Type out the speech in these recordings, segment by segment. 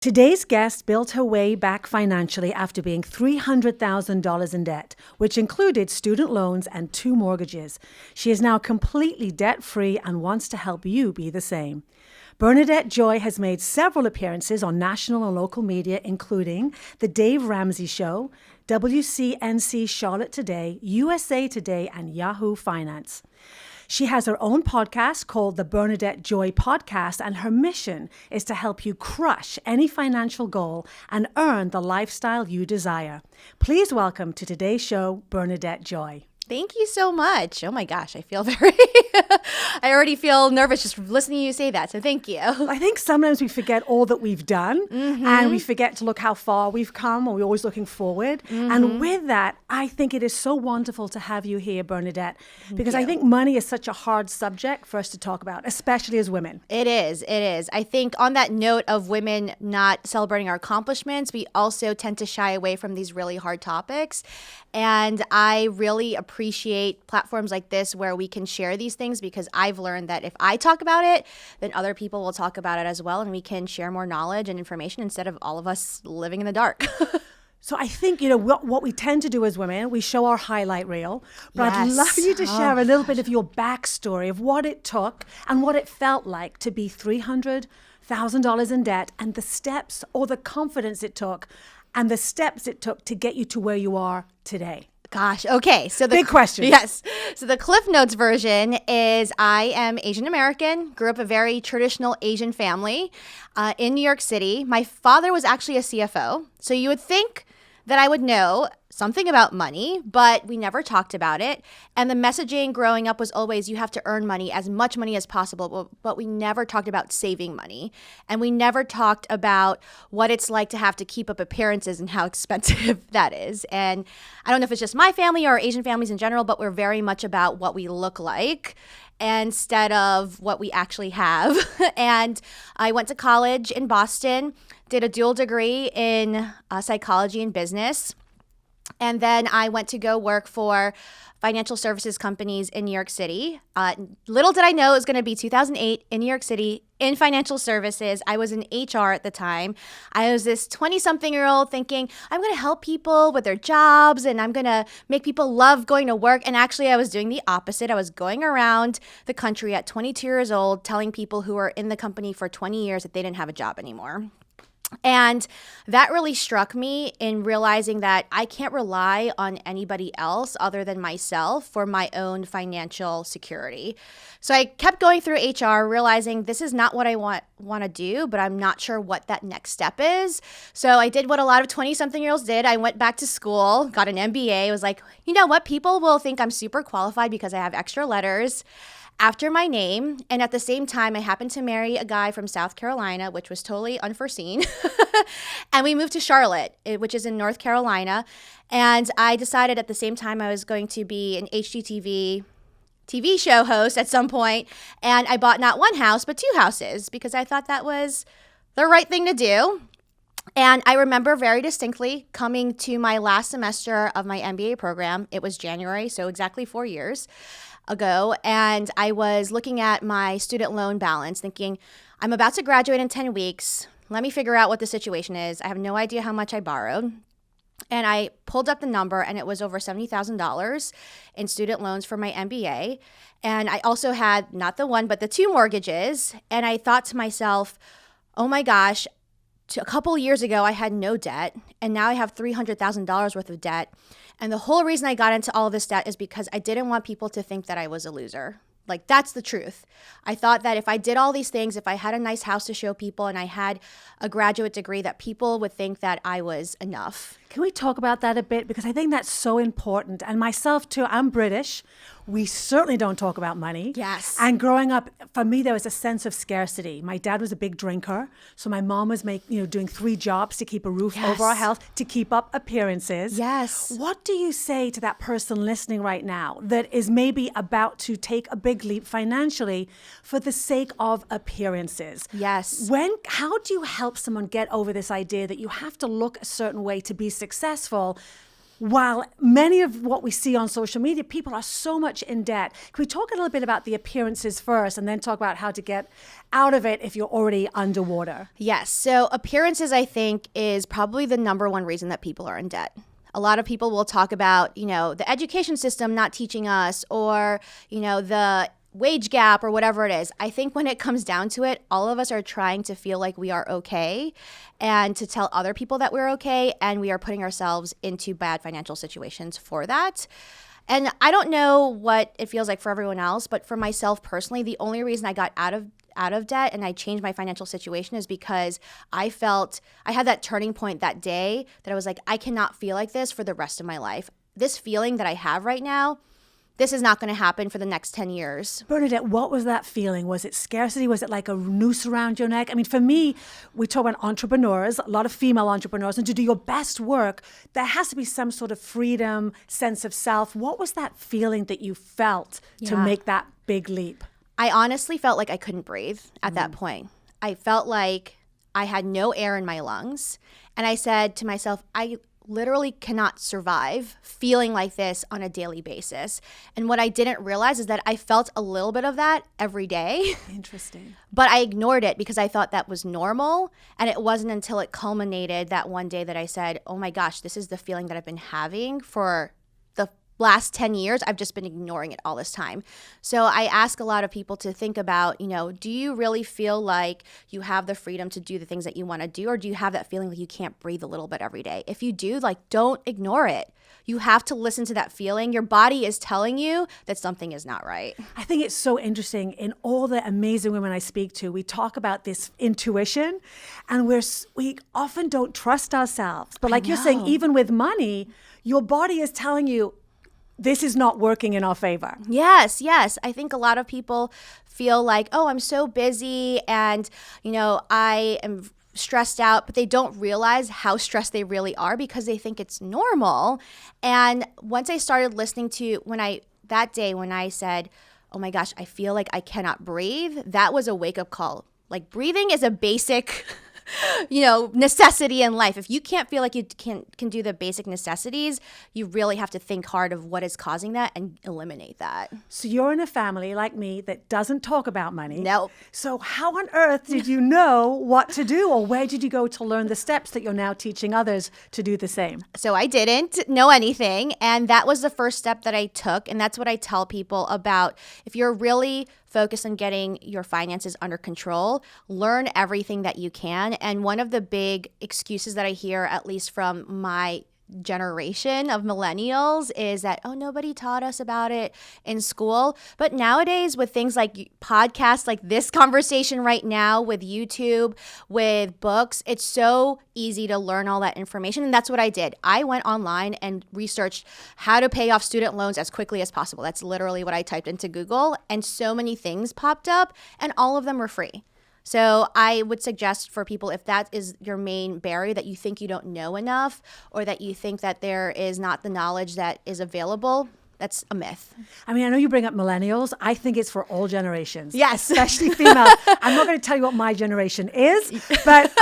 Today's guest built her way back financially after being $300,000 in debt, which included student loans and 2 mortgages. She is now completely debt-free and wants to help you be the same. Bernadette Joy has made several appearances on national and local media, including The Dave Ramsey Show, WCNC Charlotte Today, USA Today, and Yahoo Finance. She has her own podcast called the Bernadette Joy Podcast, and her mission is to help you crush any financial goal and earn the lifestyle you desire. Please welcome to today's show, Bernadette Joy. Thank you so much. Oh my gosh, I feel I already feel nervous just listening to you say that. So thank you. I think sometimes we forget all that we've done and we forget to look how far we've come, or we're always looking forward. And with that, I think it is so wonderful to have you here, Bernadette, because I think money is such a hard subject for us to talk about, especially as women. It is. I think on that note of women not celebrating our accomplishments, we also tend to shy away from these really hard topics. And I really appreciate platforms like this where we can share these things, because I've learned that if I talk about it, then other people will talk about it as well, and we can share more knowledge and information instead of all of us living in the dark. So I think, what we tend to do as women, we show our highlight reel, but I'd love you to share a little bit of your backstory of what it took and what it felt like to be $300,000 in debt, and the steps or the confidence it took and the steps it took to get you to where you are today. Gosh, okay. So big question. Yes. So the Cliff Notes version is I am Asian American, grew up a very traditional Asian family in New York City. My father was actually a CFO. So you would think that I would know something about money, but we never talked about it. And the messaging growing up was always, you have to earn money, as much money as possible, but we never talked about saving money. And we never talked about what it's like to have to keep up appearances and how expensive that is. And I don't know if it's just my family or Asian families in general, but we're very much about what we look like instead of what we actually have. And I went to college in Boston, did a dual degree in psychology and business. And then I went to go work for financial services companies in New York City. Little did I know it was going to be 2008 in New York City in financial services. I was in HR at the time. I was this 20-something-year-old thinking, I'm going to help people with their jobs and I'm going to make people love going to work. And actually, I was doing the opposite. I was going around the country at 22 years old telling people who were in the company for 20 years that they didn't have a job anymore. And that really struck me in realizing that I can't rely on anybody else other than myself for my own financial security. So I kept going through HR, realizing this is not what I want to do, but I'm not sure what that next step is. So I did what a lot of 20-something-year-olds did. I went back to school, got an MBA. I was like, you know what? People will think I'm super qualified because I have extra letters after my name. And at the same time, I happened to marry a guy from South Carolina, which was totally unforeseen. And we moved to Charlotte, which is in North Carolina. And I decided at the same time I was going to be an HGTV TV show host at some point. And I bought not one house, but 2 houses because I thought that was the right thing to do. And I remember very distinctly coming to my last semester of my MBA program. It was January, so exactly 4 years ago. And I was looking at my student loan balance thinking, I'm about to graduate in 10 weeks. Let me figure out what the situation is. I have no idea how much I borrowed. And I pulled up the number and it was over $70,000 in student loans for my MBA. And I also had not the one, but the 2 mortgages. And I thought to myself, oh my gosh, a couple years ago, I had no debt. And now I have $300,000 worth of debt. And the whole reason I got into all of this debt is because I didn't want people to think that I was a loser. Like, that's the truth. I thought that if I did all these things, if I had a nice house to show people and I had a graduate degree, that people would think that I was enough. Can we talk about that a bit? Because I think that's so important. And myself too, I'm British. We certainly don't talk about money. Yes. And growing up, for me, there was a sense of scarcity. My dad was a big drinker. So my mom was doing 3 jobs to keep a roof over our house, to keep up appearances. Yes. What do you say to that person listening right now that is maybe about to take a big leap financially for the sake of appearances? Yes. How do you help someone get over this idea that you have to look a certain way to be successful? while many of what we see on social media, people are so much in debt. Can we talk a little bit about the appearances first and then talk about how to get out of it if you're already underwater? Yes. So appearances, I think, is probably the number one reason that people are in debt. A lot of people will talk about, the education system not teaching us, or, the wage gap or whatever it is. I think when it comes down to it, all of us are trying to feel like we are okay and to tell other people that we're okay, and we are putting ourselves into bad financial situations for that. And I don't know what it feels like for everyone else, but for myself personally, the only reason I got out of debt and I changed my financial situation is because I felt I had that turning point that day that I was like, I cannot feel like this for the rest of my life. This feeling that I have right now, this is not going to happen for the next 10 years. Bernadette, what was that feeling? Was it scarcity? Was it like a noose around your neck? I mean, for me, we talk about entrepreneurs, a lot of female entrepreneurs, and to do your best work, there has to be some sort of freedom, sense of self. What was that feeling that you felt to make that big leap? I honestly felt like I couldn't breathe at that point. I felt like I had no air in my lungs. And I said to myself, I literally cannot survive feeling like this on a daily basis. And what I didn't realize is that I felt a little bit of that every day. Interesting. But I ignored it because I thought that was normal. And it wasn't until it culminated that one day that I said, oh my gosh, this is the feeling that I've been having for the last 10 years. I've just been ignoring it all this time. So I ask a lot of people to think about, do you really feel like you have the freedom to do the things that you want to do? Or do you have that feeling that you can't breathe a little bit every day? If you do, don't ignore it. You have to listen to that feeling. Your body is telling you that something is not right. I think it's so interesting. In all the amazing women I speak to, we talk about this intuition, and we often don't trust ourselves. But like you're saying, even with money, your body is telling you, this is not working in our favor. Yes. I think a lot of people feel like, oh, I'm so busy and, I am stressed out, but they don't realize how stressed they really are because they think it's normal. And once I started listening to that day when I said, oh my gosh, I feel like I cannot breathe, that was a wake-up call. Like, breathing is a basic necessity in life. If you can't feel like you can do the basic necessities, you really have to think hard of what is causing that and eliminate that. So you're in a family like me that doesn't talk about money. Nope. So how on earth did you know what to do, or where did you go to learn the steps that you're now teaching others to do the same? So I didn't know anything, and that was the first step that I took, and that's what I tell people about. If you're really focused on getting your finances under control, learn everything that you can. And one of the big excuses that I hear, at least from my generation of millennials, is that, oh, nobody taught us about it in school. But nowadays, with things like podcasts, like this conversation right now, with YouTube, with books, it's so easy to learn all that information. And that's what I did. I went online and researched how to pay off student loans as quickly as possible. That's literally what I typed into Google, and so many things popped up, and all of them were free. So I would suggest for people, if that is your main barrier, that you think you don't know enough, or that you think that there is not the knowledge that is available, that's a myth. I mean, I know you bring up millennials. I think it's for all generations. Yes. Especially female. I'm not going to tell you what my generation is, but,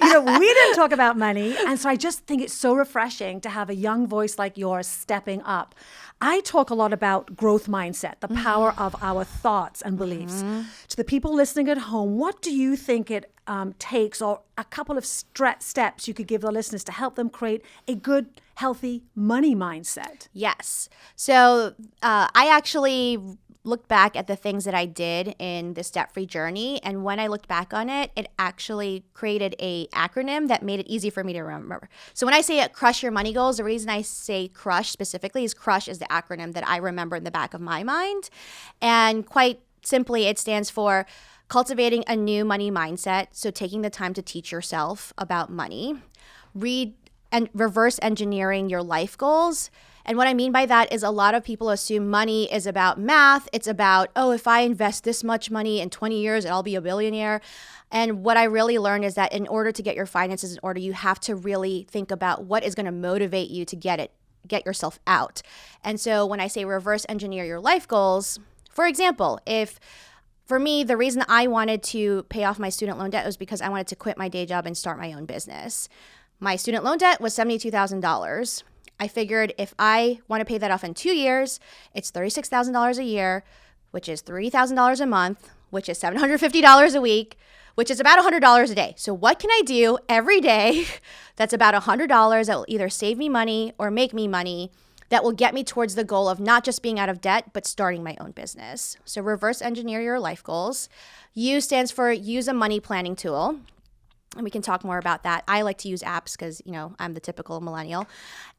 we didn't talk about money. And so I just think it's so refreshing to have a young voice like yours stepping up. I talk a lot about growth mindset, the power of our thoughts and beliefs. To the people listening at home, what do you think it takes, or a couple of steps you could give the listeners to help them create a good, healthy money mindset? Yes. So I actually looked back at the things that I did in this debt-free journey. And when I looked back on it, it actually created a acronym that made it easy for me to remember. So when I say crush your money goals, the reason I say crush specifically is crush is the acronym that I remember in the back of my mind. And quite simply, it stands for cultivating a new money mindset. So taking the time to teach yourself about money, read and reverse engineering your life goals. And what I mean by that is a lot of people assume money is about math. It's about, oh, if I invest this much money in 20 years, I'll be a billionaire. And what I really learned is that in order to get your finances in order, you have to really think about what is going to motivate you to get yourself out. And so when I say reverse engineer your life goals, for example, for me, the reason I wanted to pay off my student loan debt was because I wanted to quit my day job and start my own business. My student loan debt was $72,000. I figured if I want to pay that off in 2 years, it's $36,000 a year, which is $3,000 a month, which is $750 a week, which is about $100 a day. So what can I do every day that's about $100 that will either save me money or make me money that will get me towards the goal of not just being out of debt, but starting my own business? So reverse engineer your life goals. U stands for use a money planning tool. And we can talk more about that. I like to use apps because, I'm the typical millennial.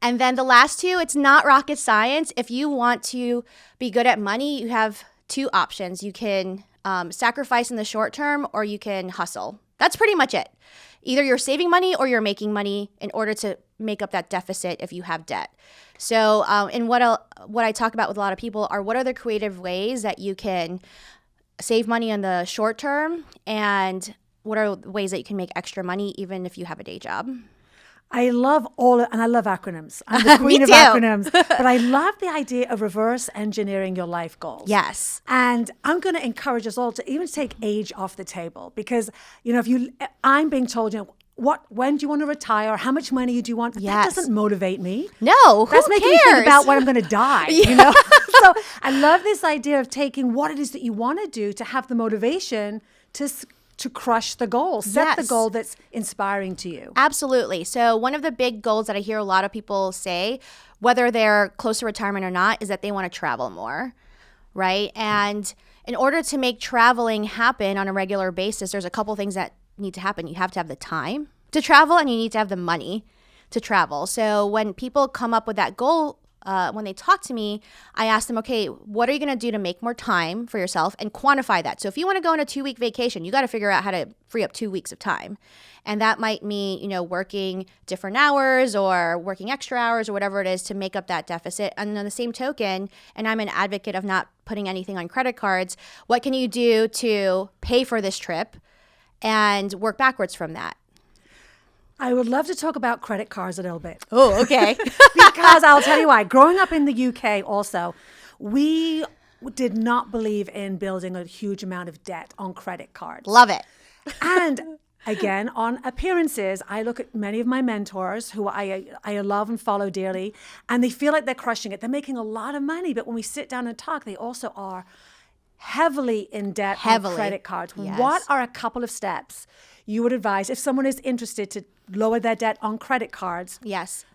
And then the last two, it's not rocket science. If you want to be good at money, you have two options. You can sacrifice in the short term, or you can hustle. That's pretty much it. Either you're saving money or you're making money in order to make up that deficit if you have debt. So and what I talk about with a lot of people are what are the creative ways that you can save money in the short term, and what are ways that you can make extra money even if you have a day job? I love and I love acronyms. I'm the queen of acronyms. But I love the idea of reverse engineering your life goals. Yes. And I'm going to encourage us all to even take age off the table, because, I'm being told, when do you want to retire? How much money do you want? Yes. That doesn't motivate me. No, That's making me think about when I'm going to die, So I love this idea of taking what it is that you want to do to have the motivation to crush the goal, set the goal that's inspiring to you. Absolutely. So one of the big goals that I hear a lot of people say, whether they're close to retirement or not, is that they want to travel more, right? And in order to make traveling happen on a regular basis, there's a couple things that need to happen. You have to have the time to travel, and you need to have the money to travel. So when people come up with that goal, when they talk to me, I ask them, okay, what are you going to do to make more time for yourself, and quantify that? So if you want to go on a 2-week vacation, you got to figure out how to free up 2 weeks of time. And that might mean, working different hours or working extra hours or whatever it is to make up that deficit. And on the same token, and I'm an advocate of not putting anything on credit cards, what can you do to pay for this trip and work backwards from that? I would love to talk about credit cards a little bit. Oh, okay. Because I'll tell you why. Growing up in the UK also, we did not believe in building a huge amount of debt on credit cards. Love it. And again, on appearances, I look at many of my mentors who I love and follow dearly, and they feel like they're crushing it. They're making a lot of money, but when we sit down and talk, they also are heavily in debt on credit cards. Yes. What are a couple of steps you would advise if someone is interested to lower their debt on credit cards? Yes.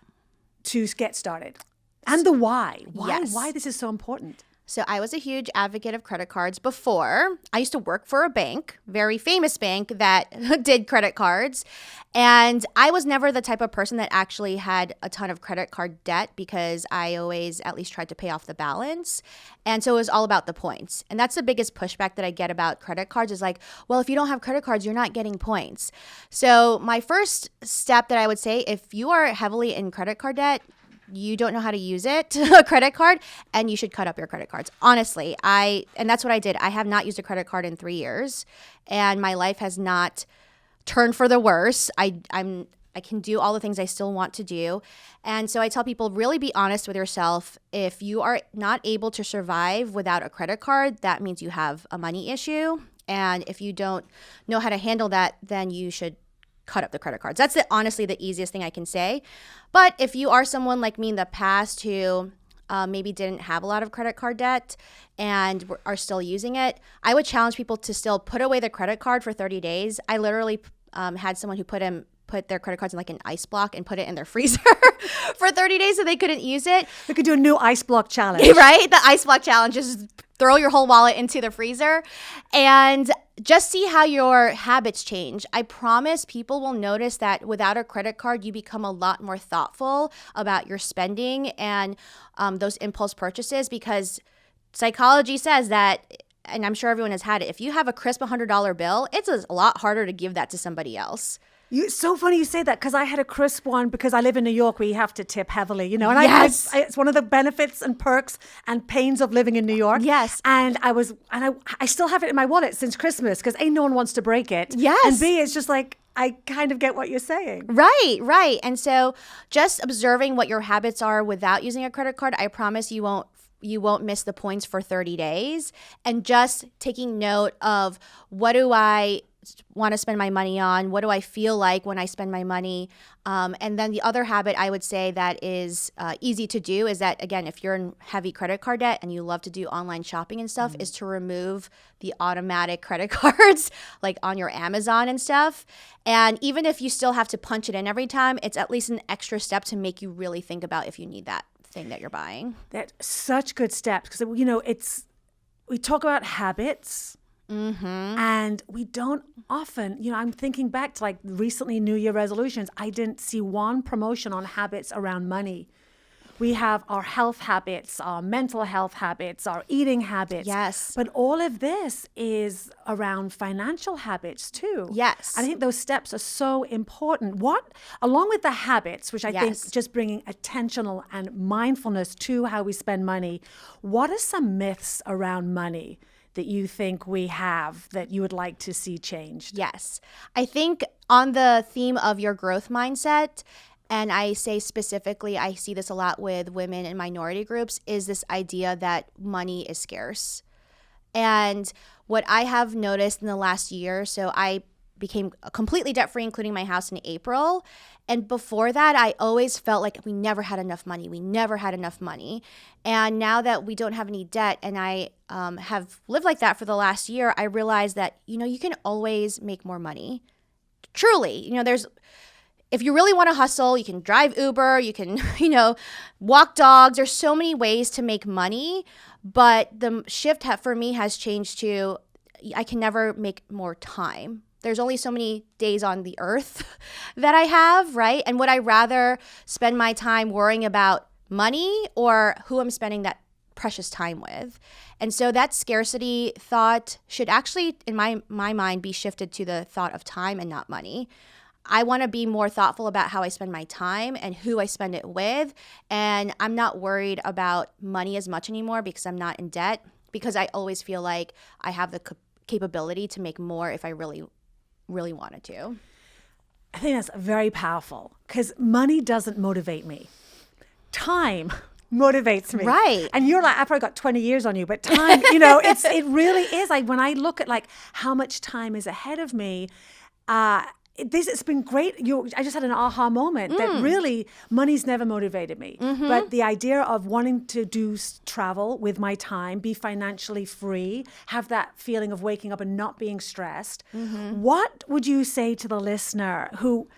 To get started? And the why. Yes. Why this is so important. So I was a huge advocate of credit cards before. I used to work for a bank, very famous bank that did credit cards. And I was never the type of person that actually had a ton of credit card debt, because I always at least tried to pay off the balance. And so it was all about the points. And that's the biggest pushback that I get about credit cards is like, well, if you don't have credit cards, you're not getting points. So my first step that I would say, if you are heavily in credit card debt, you don't know how to use it, a credit card, and you should cut up your credit cards. Honestly, and that's what I did. I have not used a credit card in 3 years, and my life has not turned for the worse. I can do all the things I still want to do. And so I tell people, really be honest with yourself. If you are not able to survive without a credit card, that means you have a money issue. And if you don't know how to handle that, then you should cut up the credit cards. That's honestly the easiest thing I can say. But if you are someone like me in the past who maybe didn't have a lot of credit card debt and are still using it, I would challenge people to still put away the credit card for 30 days. I literally had someone who put their credit cards in like an ice block and put it in their freezer for 30 days so they couldn't use it. We could do a new ice block challenge. Right? The ice block challenge. Just throw your whole wallet into the freezer and just see how your habits change. I promise people will notice that without a credit card, you become a lot more thoughtful about your spending and those impulse purchases, because psychology says that, and I'm sure everyone has had it, if you have a crisp $100 bill, it's a lot harder to give that to somebody else. It's so funny you say that, because I had a crisp one because I live in New York where you have to tip heavily, and yes. it's one of the benefits and perks and pains of living in New York. Yes. And I still have it in my wallet since Christmas, because A, no one wants to break it. Yes. And B, it's just like, I kind of get what you're saying. Right. And so just observing what your habits are without using a credit card, I promise you won't miss the points for 30 days. And just taking note of, what do I want to spend my money on? What do I feel like when I spend my money? And then the other habit I would say that is easy to do is that, again, if you're in heavy credit card debt and you love to do online shopping and stuff, is to remove the automatic credit cards like on your Amazon and stuff. And even if you still have to punch it in every time, it's at least an extra step to make you really think about if you need that thing that you're buying. That's such good steps because, we talk about habits. And we don't often, I'm thinking back to like recently New Year resolutions. I didn't see one promotion on habits around money. We have our health habits, our mental health habits, our eating habits. Yes. But all of this is around financial habits too. Yes. I think those steps are so important. Along with the habits, which I think just bringing attentional and mindfulness to how we spend money, what are some myths around money that you think we have that you would like to see changed? Yes. I think on the theme of your growth mindset, and I say specifically, I see this a lot with women and minority groups, is this idea that money is scarce. And what I have noticed in the last year, so I became completely debt-free, including my house in April. And before that, I always felt like we never had enough money. We never had enough money. And now that we don't have any debt, and I have lived like that for the last year, I realized that, you can always make more money. Truly, if you really want to hustle, you can drive Uber, you can, walk dogs. There's so many ways to make money. But the shift for me has changed to I can never make more time. There's only so many days on the earth that I have, right? And would I rather spend my time worrying about money or who I'm spending that precious time with? And so that scarcity thought should actually, in my mind, be shifted to the thought of time and not money. I want to be more thoughtful about how I spend my time and who I spend it with. And I'm not worried about money as much anymore because I'm not in debt, because I always feel like I have the capability to make more if I really wanted to. I think that's very powerful because money doesn't motivate me. Time motivates me. Right. And you're like, I probably got 20 years on you, but time, it really is. Like when I look at like how much time is ahead of me, it's been great. I just had an aha moment that really money's never motivated me. But the idea of wanting to do travel with my time, be financially free, have that feeling of waking up and not being stressed. What would you say to the listener who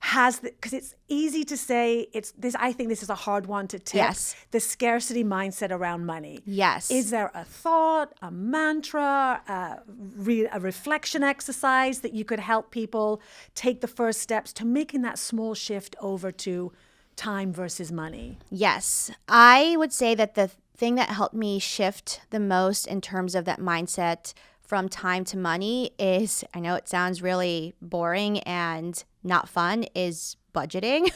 has, because it's easy to say, I think this is a hard one to tip. Yes. The scarcity mindset around money. Yes. Is there a thought, a mantra, a reflection exercise that you could help people take the first steps to making that small shift over to time versus money? Yes. I would say that the thing that helped me shift the most in terms of that mindset from time to money is, I know it sounds really boring and not fun, is budgeting.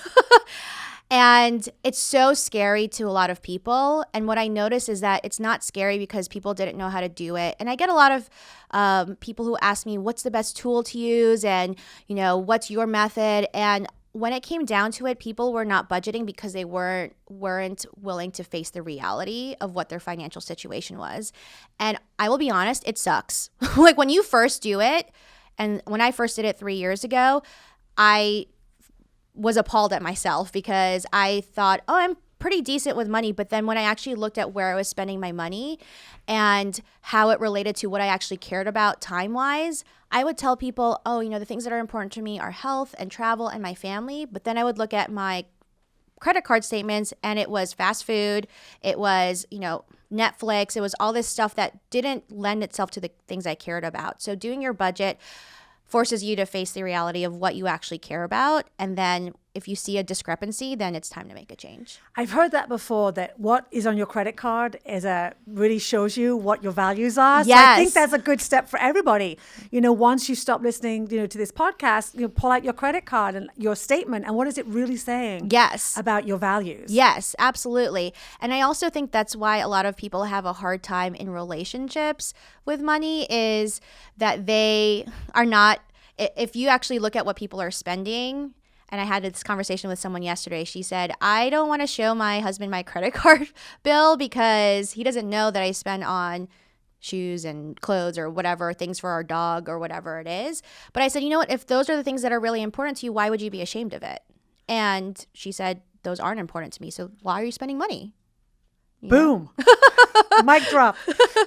And it's so scary to a lot of people. And what I notice is that it's not scary because people didn't know how to do it. And I get a lot of people who ask me, what's the best tool to use? And, what's your method? And when it came down to it, people were not budgeting because they weren't willing to face the reality of what their financial situation was. And I will be honest, it sucks. Like when you first do it, and when I first did it 3 years ago, I was appalled at myself because I thought, I'm pretty decent with money. But then when I actually looked at where I was spending my money and how it related to what I actually cared about time-wise, I would tell people, the things that are important to me are health and travel and my family. But then I would look at my credit card statements and it was fast food. It was, Netflix. It was all this stuff that didn't lend itself to the things I cared about. So doing your budget forces you to face the reality of what you actually care about. And then if you see a discrepancy, then it's time to make a change. I've heard that before, that what is on your credit card really shows you what your values are. Yes. So I think that's a good step for everybody. Once you stop listening, to this podcast, pull out your credit card and your statement. And what is it really saying? Yes. About your values? Yes, absolutely. And I also think that's why a lot of people have a hard time in relationships with money, is that they are not, if you actually look at what people are spending. And I had this conversation with someone yesterday. She said, I don't want to show my husband my credit card bill because he doesn't know that I spend on shoes and clothes or whatever, things for our dog or whatever it is. But I said, you know what, if those are the things that are really important to you, why would you be ashamed of it? And she said, those aren't important to me. So why are you spending money? Boom. Mic drop.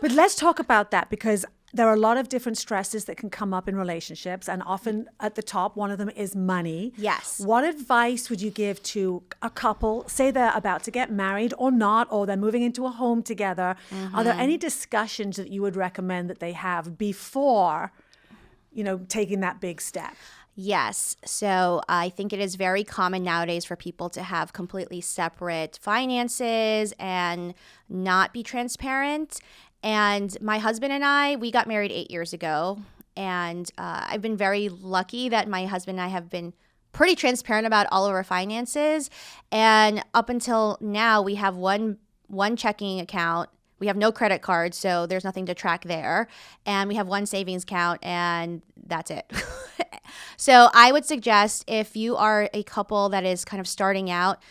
But let's talk about that, because there are a lot of different stresses that can come up in relationships. And often at the top, one of them is money. Yes. What advice would you give to a couple, say they're about to get married or not, or they're moving into a home together? Are there any discussions that you would recommend that they have before, taking that big step? Yes. So I think it is very common nowadays for people to have completely separate finances and not be transparent. And my husband and I, we got married 8 years ago. And I've been very lucky that my husband and I have been pretty transparent about all of our finances. And up until now, we have one checking account. We have no credit cards, so there's nothing to track there. And we have one savings account, and that's it. So I would suggest, if you are a couple that is kind of starting out,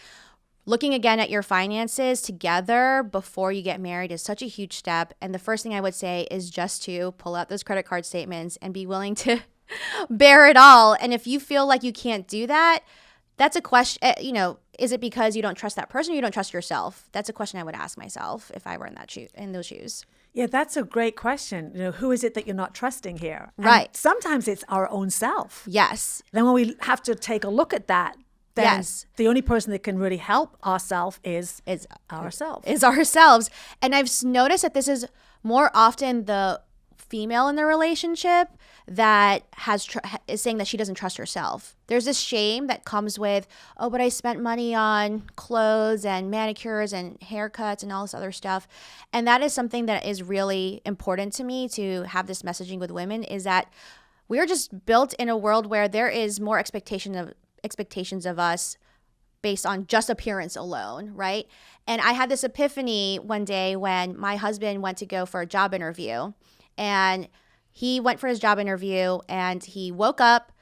looking again at your finances together before you get married is such a huge step. And the first thing I would say is just to pull out those credit card statements and be willing to bear it all. And if you feel like you can't do that, that's a question, is it because you don't trust that person or you don't trust yourself? That's a question I would ask myself if I were in those shoes. Yeah, that's a great question. Who is it that you're not trusting here? Right. And sometimes it's our own self. Yes. Then when we have to take a look at that, then Yes. the only person that can really help ourselves is ourselves. Is ourselves. And I've noticed that this is more often the female in the relationship that is saying that she doesn't trust herself. There's this shame that comes with, oh, but I spent money on clothes and manicures and haircuts and all this other stuff. And that is something that is really important to me to have this messaging with women, is that we're just built in a world where there is more expectations of us based on just appearance alone, right? And I had this epiphany one day when my husband went to go for a job interview. And he went for his job interview and he woke up,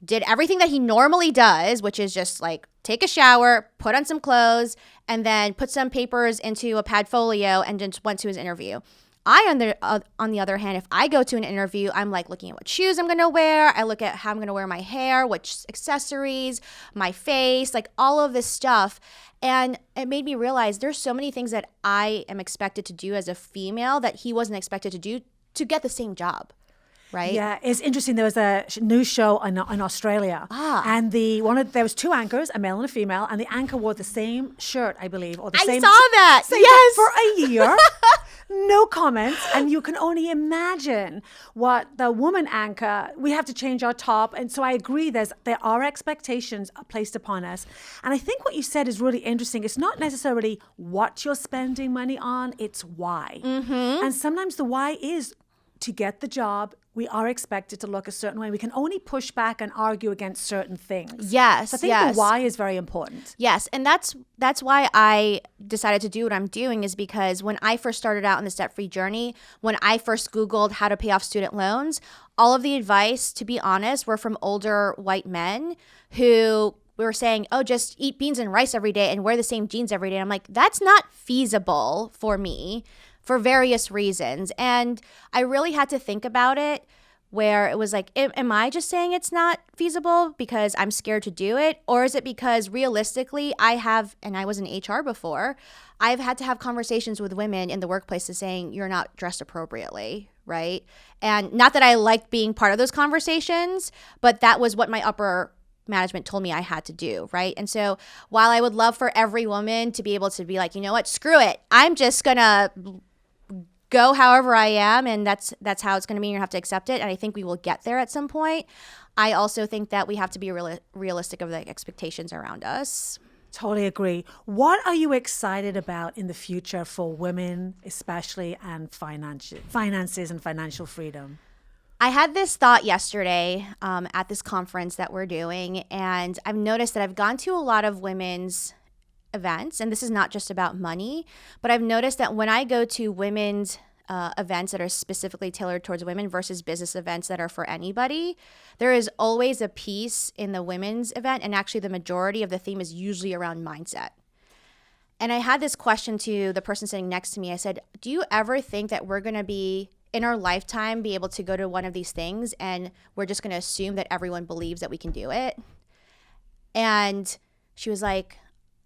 did everything that he normally does, which is just like take a shower, put on some clothes, and then put some papers into a Padfolio and just went to his interview. On the other hand, if I go to an interview, I'm like looking at what shoes I'm going to wear. I look at how I'm going to wear my hair, which accessories, my face, like all of this stuff. And it made me realize there's so many things that I am expected to do as a female that he wasn't expected to do to get the same job. Right? Yeah, it's interesting. There was a news show in Australia, and there was two anchors, a male and a female, and the anchor wore the same shirt, I believe, or the same. I saw that. Yes, for a year. No comments, and you can only imagine what the woman anchor. We have to change our top, and so I agree. There are expectations placed upon us, and I think what you said is really interesting. It's not necessarily what you're spending money on; it's why. And sometimes the why is to get the job. We are expected to look a certain way. We can only push back and argue against certain things. Yes, so I think the why is very important. Yes, and that's why I decided to do what I'm doing, is because when I first started out on this debt-free journey, when I first Googled how to pay off student loans, all of the advice, to be honest, were from older white men who were saying, oh, just eat beans and rice every day and wear the same jeans every day. And I'm like, that's not feasible for me, for various reasons. And I really had to think about it, where it was like, am I just saying it's not feasible because I'm scared to do it? Or is it because realistically and I was in HR before, I've had to have conversations with women in the workplace saying, you're not dressed appropriately, right? And not that I liked being part of those conversations, but that was what my upper management told me I had to do, right? And so while I would love for every woman to be able to be like, you know what, screw it, I'm just gonna go however I am, and that's how it's going to be, and you have to accept it, and I think we will get there at some point. I also think that we have to be realistic of the expectations around us. Totally agree. What are you excited about in the future for women, especially, and finances and financial freedom? I had this thought yesterday at this conference that we're doing, and I've noticed that I've gone to a lot of women's events, and this is not just about money, but I've noticed that when I go to women's events that are specifically tailored towards women versus business events that are for anybody, there is always a piece in the women's event, and actually the majority of the theme is usually around mindset. And I had this question to the person sitting next to me. I said, do you ever think that we're going to be in our lifetime be able to go to one of these things and we're just going to assume that everyone believes that we can do it? And she was like,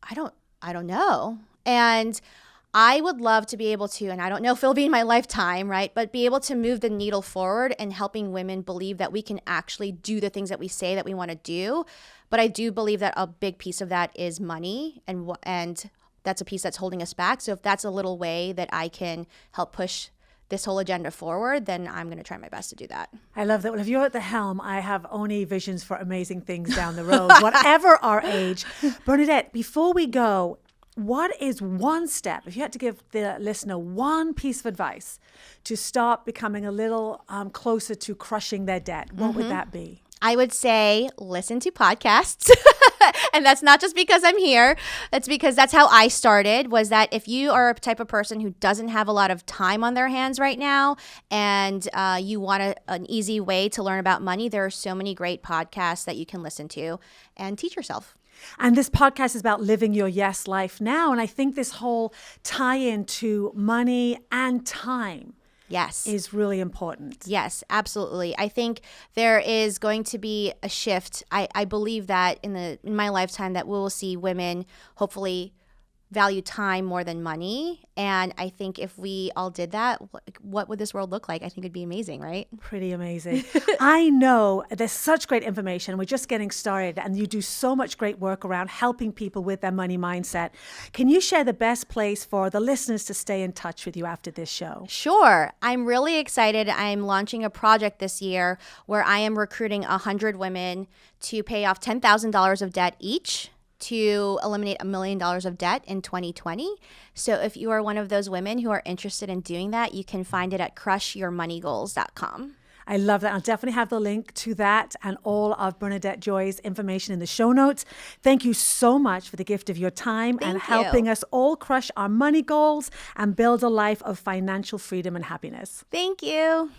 I don't know. And I would love to be able to, and I don't know if it'll be in my lifetime, right? But be able to move the needle forward and helping women believe that we can actually do the things that we say that we want to do. But I do believe that a big piece of that is money, and that's a piece that's holding us back. So if that's a little way that I can help push this whole agenda forward, then I'm going to try my best to do that. I love that. Well, if you're at the helm, I have only visions for amazing things down the road, whatever our age. Bernadette, before we go, what is one step, if you had to give the listener one piece of advice to start becoming a little closer to crushing their debt, what would that be? I would say listen to podcasts. And that's not just because I'm here. That's because that's how I started, was that if you are a type of person who doesn't have a lot of time on their hands right now and you want an easy way to learn about money, there are so many great podcasts that you can listen to and teach yourself. And this podcast is about living your yes life now. And I think this whole tie-in to money and time is really important. Yes, absolutely. I think there is going to be a shift. I believe that in my lifetime that we will see women hopefully value time more than money. And I think if we all did that, what would this world look like? I think it'd be amazing, right? Pretty amazing. I know there's such great information. We're just getting started, and you do so much great work around helping people with their money mindset. Can you share the best place for the listeners to stay in touch with you after this show? Sure. I'm really excited. I'm launching a project this year where I am recruiting 100 women to pay off $10,000 of debt each, to eliminate $1 million of debt in 2020. So if you are one of those women who are interested in doing that, you can find it at crushyourmoneygoals.com. I love that. I'll definitely have the link to that and all of Bernadette Joy's information in the show notes. Thank you so much for the gift of your time and helping us all crush our money goals and build a life of financial freedom and happiness. Thank you.